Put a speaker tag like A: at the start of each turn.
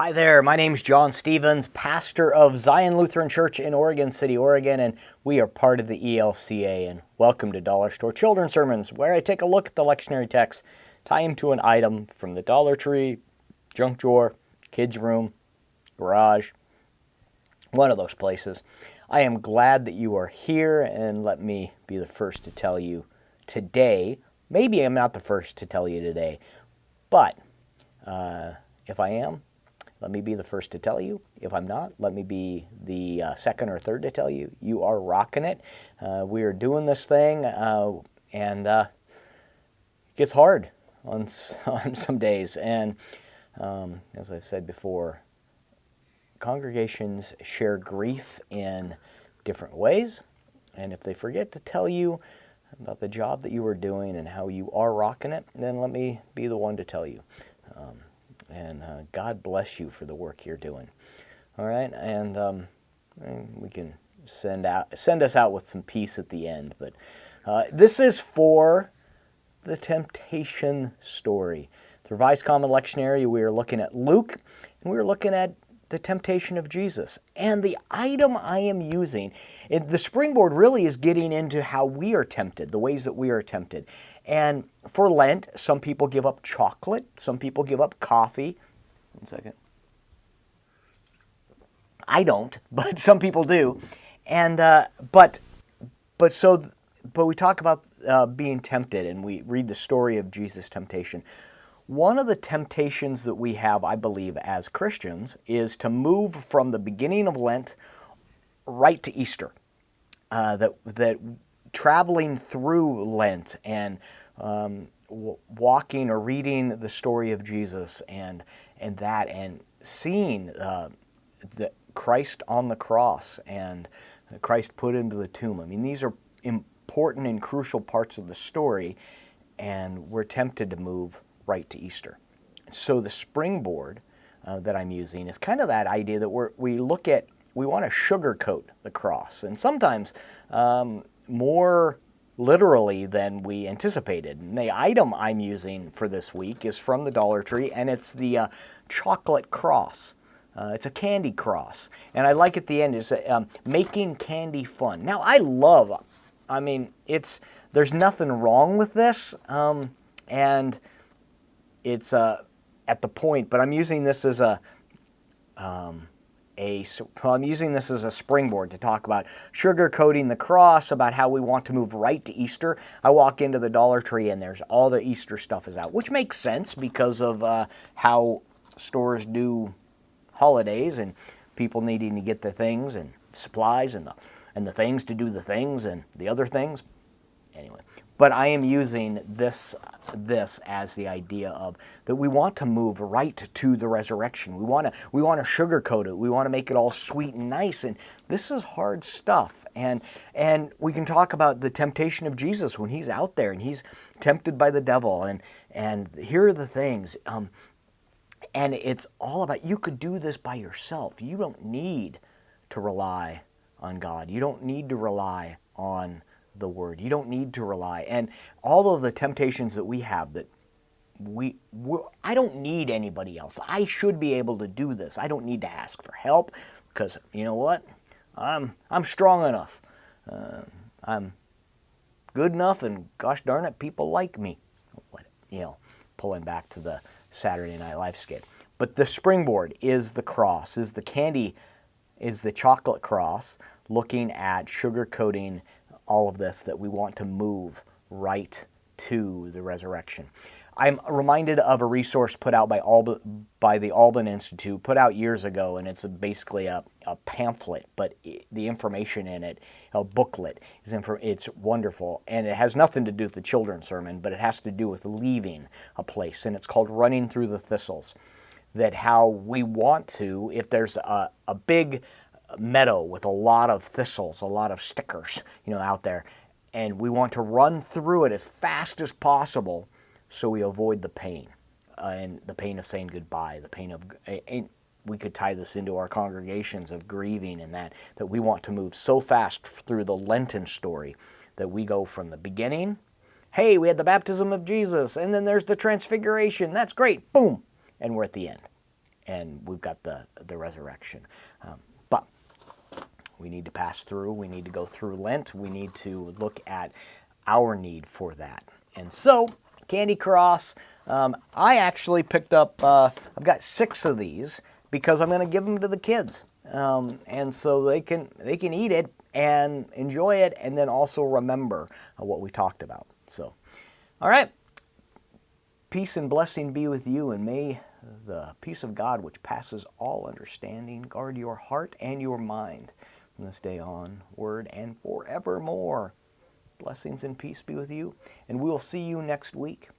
A: Hi there, my name's John Stevens, pastor of Zion Lutheran Church in Oregon City, Oregon, and we are part of the ELCA, and welcome to Dollar Store Children's Sermons, where I take a look at the lectionary text, tie them to an item from the Dollar Tree, junk drawer, kids' room, garage, one of those places. I am glad that you are here, and let me be the first to tell you today, maybe I'm not the first to tell you today, but if I am, let me be the first to tell you. If I'm not, let me be the second or third to tell you. You are rocking it. We are doing this thing, and it gets hard on some days. And as I've said before, congregations share grief in different ways. And if they forget to tell you about the job that you are doing and how you are rocking it, then let me be the one to tell you. And God bless you for the work you're doing. All right, and we can send us out with some peace at the end. But this is for the temptation story. The Revised Common Lectionary, we are looking at Luke, and we are looking at the temptation of Jesus. And the item I am using, the springboard really is getting into how we are tempted, the ways that we are tempted. And for Lent, some people give up chocolate, some people give up coffee. One second. I don't, but some people do. And but we talk about being tempted, and we read the story of Jesus' temptation. One of the temptations that we have, I believe, as Christians, is to move from the beginning of Lent right to Easter. That traveling through Lent and walking or reading the story of Jesus and seeing the Christ on the cross and Christ put into the tomb. I mean, these are important and crucial parts of the story, and we're tempted to move right to Easter. So the springboard that I'm using is kind of that idea that we want to sugarcoat the cross, and sometimes more literally than we anticipated. And the item I'm using for this week is from the Dollar Tree, and it's the chocolate cross. It's a candy cross. And I like at the end is making candy fun. Now, there's nothing wrong with this, and it's at the point, but I'm using this as I'm using this as a springboard to talk about sugarcoating the cross, about how we want to move right to Easter. I walk into the Dollar Tree and there's all the Easter stuff is out, which makes sense because of how stores do holidays and people needing to get the things and supplies and the things to do the things and the other things. Anyway, but I am using this as the idea of that we want to move right to the resurrection. We want to sugarcoat it. We want to make it all sweet and nice. And this is hard stuff. And we can talk about the temptation of Jesus when he's out there and he's tempted by the devil. And here are the things. And it's all about, you could do this by yourself. You don't need to rely on God. You don't need to rely on the Word. You don't need to rely. And all of the temptations that we have that I don't need anybody else. I should be able to do this. I don't need to ask for help because, you know what? I'm strong enough. I'm good enough, and gosh darn it, people like me. Pulling back to the Saturday Night Live skit. But the springboard is the cross, is the candy, is the chocolate cross, looking at sugarcoating all of this, that we want to move right to the resurrection. I'm reminded of a resource put out by the Alban Institute, put out years ago, and it's basically a pamphlet, but the information in it, a booklet, it's wonderful, and it has nothing to do with the children's sermon, but it has to do with leaving a place, and it's called Running Through the Thistles, that how we want to, if there's a big meadow with a lot of thistles, a lot of stickers, out there, and we want to run through it as fast as possible so we avoid the pain, and the pain of saying goodbye, the pain of, and we could tie this into our congregations of grieving and that we want to move so fast through the Lenten story that we go from the beginning, hey, we had the baptism of Jesus, and then there's the transfiguration, that's great, boom, and we're at the end. and we've got the resurrection. But we need to pass through. We need to go through Lent. We need to look at our need for that. And so, Candy Cross, I actually picked up, I've got 6 of these because I'm going to give them to the kids. And so they can eat it and enjoy it and then also remember what we talked about. So, all right. Peace and blessing be with you, and may the peace of God, which passes all understanding, guard your heart and your mind from this day onward and forevermore. Blessings and peace be with you, and we will see you next week.